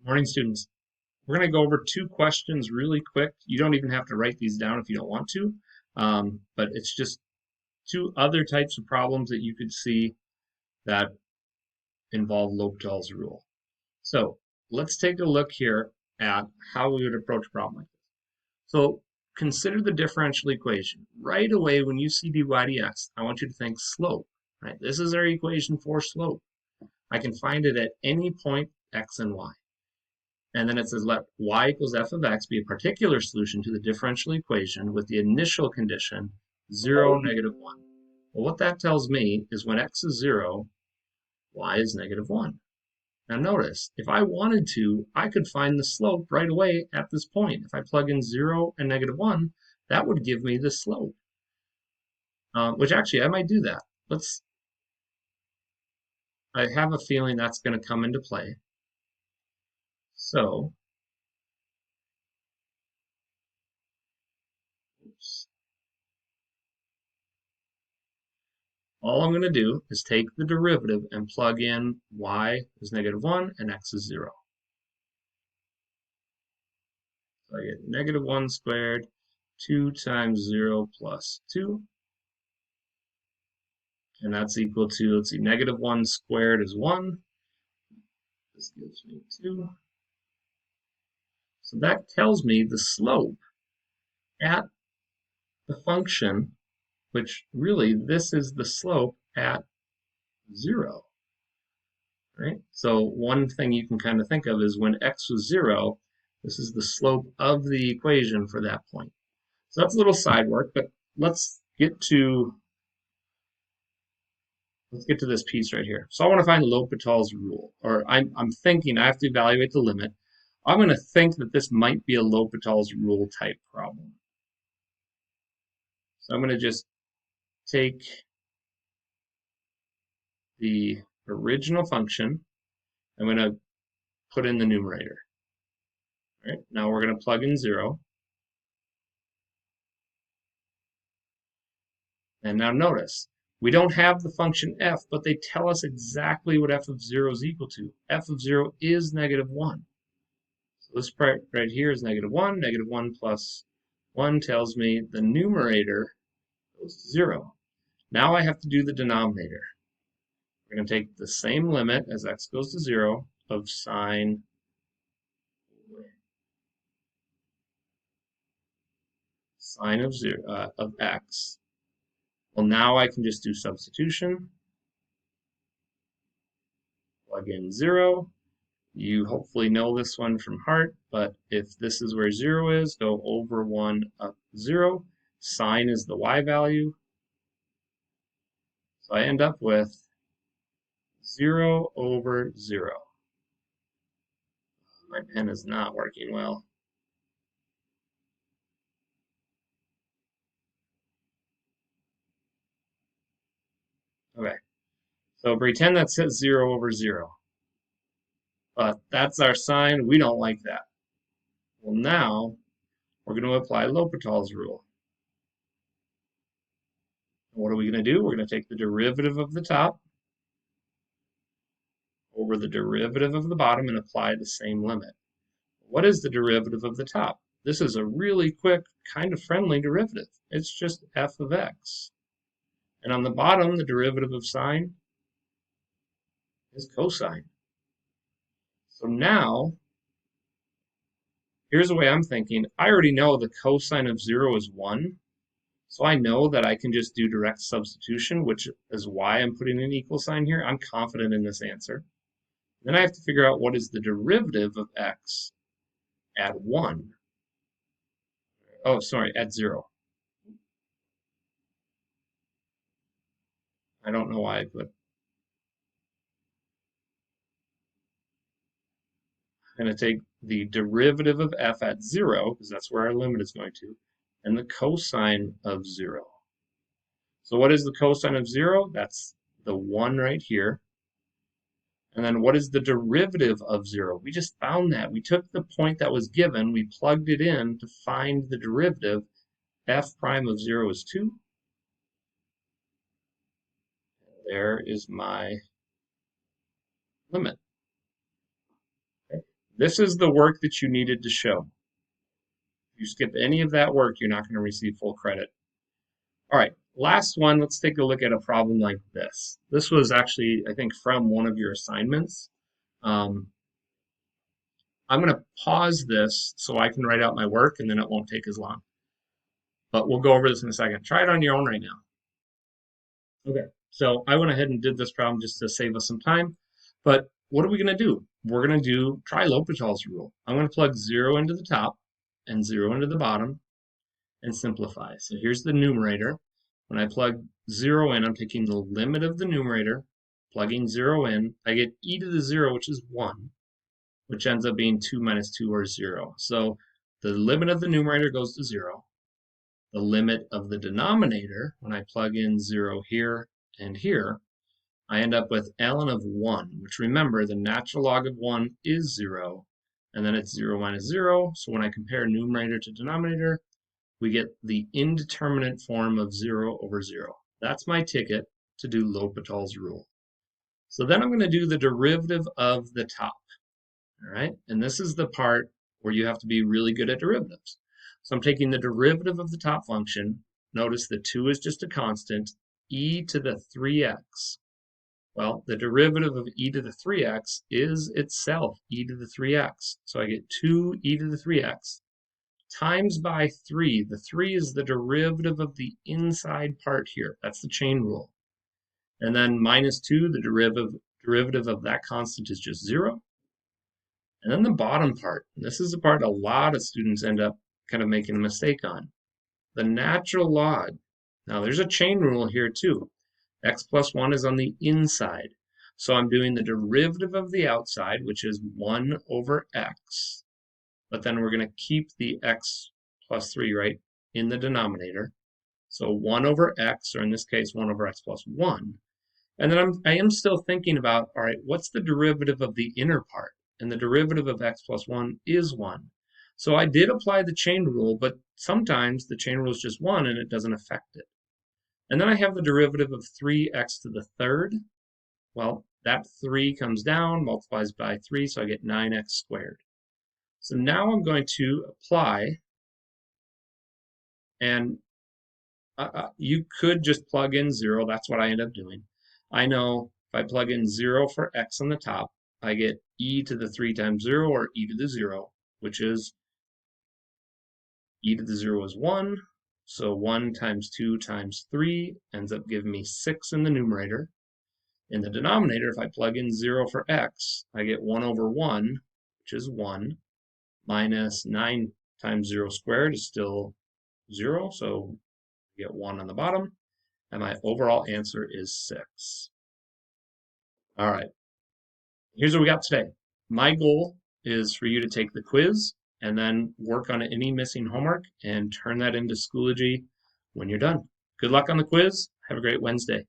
Morning, students. We're going to go over two questions really quick. You don't even have to write these down if you don't want to, but it's just two other types of problems that you could see that involve L'Hopital's rule. So let's take a look here at how we would approach a problem like this. So consider the differential equation. Right away, when you see dy dx, I want you to think slope. Right? This is our equation for slope. I can find it at any point x and y. And then it says let y equals f of x be a particular solution to the differential equation with the initial condition 0, -1. Well, what that tells me is when x is 0, y is -1. Now notice, if I wanted to, I could find the slope right away at this point. If I plug in 0 and -1, that would give me the slope. Which actually, I might do that. I have a feeling that's going to come into play. So, oops. All I'm going to do is take the derivative and plug in y is -1 and x is 0. So I get -1 squared, 2 times 0 plus 2. And that's equal to, let's see, -1 squared is 1. This gives me 2. So that tells me the slope at the function, which really this is the slope at 0. Right? So one thing you can kind of think of is when x was 0, this is the slope of the equation for that point. So that's a little side work, but let's get to this piece right here. So I want to find L'Hopital's rule, or I'm thinking I have to evaluate the limit. I'm going to think that this might be a L'Hopital's rule type problem. So I'm going to just take the original function. I'm going to put in the numerator. All right, now we're going to plug in 0. And now notice, we don't have the function f, but they tell us exactly what f of 0 is equal to. F of 0 is -1. So this part right here is -1. -1 plus 1 tells me the numerator goes to 0. Now I have to do the denominator. We're going to take the same limit as x goes to 0 of sine of 0 of x. Well, now I can just do substitution. Plug in 0. You hopefully know this one from heart, but if this is where 0 is, go over 1 up 0. Sine is the y value. So I end up with 0 over 0. My pen is not working well. Okay, so pretend that says 0 over 0. But that's our sign. We don't like that. Well, now we're going to apply L'Hopital's rule. What are we going to do? We're going to take the derivative of the top over the derivative of the bottom and apply the same limit. What is the derivative of the top? This is a really quick, kind of friendly derivative. It's just f of x. And on the bottom, the derivative of sine is cosine. So now, here's the way I'm thinking. I already know the cosine of 0 is 1. So I know that I can just do direct substitution, which is why I'm putting an equal sign here. I'm confident in this answer. Then I have to figure out what is the derivative of x at 1. Oh, sorry, at 0. I don't know why I put. I'm going to take the derivative of f at 0, because that's where our limit is going to, and the cosine of 0. So what is the cosine of 0? That's the 1 right here. And then what is the derivative of 0? We just found that. We took the point that was given, we plugged it in to find the derivative. F prime of 0 is 2. There is my limit. Okay. This is the work that you needed to show. If you skip any of that work, you're not going to receive full credit. All right, last one, let's take a look at a problem like this. This was actually, I think, from one of your assignments. I'm going to pause this so I can write out my work, and then it won't take as long. But we'll go over this in a second. Try it on your own right now. Okay, so I went ahead and did this problem just to save us some time. But what are we going to do? We're going to try L'Hopital's rule. I'm going to plug 0 into the top and 0 into the bottom and simplify. So here's the numerator. When I plug 0 in, I'm taking the limit of the numerator, plugging 0 in. I get e to the 0, which is 1, which ends up being 2 minus 2, or 0. So the limit of the numerator goes to 0. The limit of the denominator, when I plug in 0 here and here, I end up with ln of 1, which, remember, the natural log of 1 is 0, and then it's 0 minus 0. So when I compare numerator to denominator, we get the indeterminate form of 0 over 0. That's my ticket to do L'Hopital's rule. So then I'm going to do the derivative of the top. All right, and this is the part where you have to be really good at derivatives. So I'm taking the derivative of the top function. Notice the 2 is just a constant, e to the 3x. Well, the derivative of e to the 3x is itself e to the 3x. So I get 2 e to the 3x times by 3. The 3 is the derivative of the inside part here. That's the chain rule. And then minus 2, the derivative of that constant is just 0. And then the bottom part, and this is the part a lot of students end up kind of making a mistake on. The natural log. Now there's a chain rule here too. X plus 1 is on the inside. So I'm doing the derivative of the outside, which is 1 over x. But then we're going to keep the x plus 3, right, in the denominator. So 1 over x, or in this case, 1 over x plus 1. And then I am still thinking about, all right, what's the derivative of the inner part? And the derivative of x plus 1 is 1. So I did apply the chain rule, but sometimes the chain rule is just 1 and it doesn't affect it. And then I have the derivative of 3x to the third. Well, that 3 comes down, multiplies by 3, so I get 9x squared. So now I'm going to apply, and you could just plug in 0. That's what I end up doing. I know if I plug in 0 for x on the top, I get e to the 3 times 0, or e to the 0, which is e to the 0 is 1. So 1 times 2 times 3 ends up giving me 6 in the numerator. In the denominator, if I plug in 0 for x, I get 1 over 1, which is 1, minus 9 times 0 squared is still 0, so I get 1 on the bottom, and my overall answer is 6. All right, here's what we got today. My goal is for you to take the quiz and then work on any missing homework and turn that into Schoology when you're done. Good luck on the quiz. Have a great Wednesday.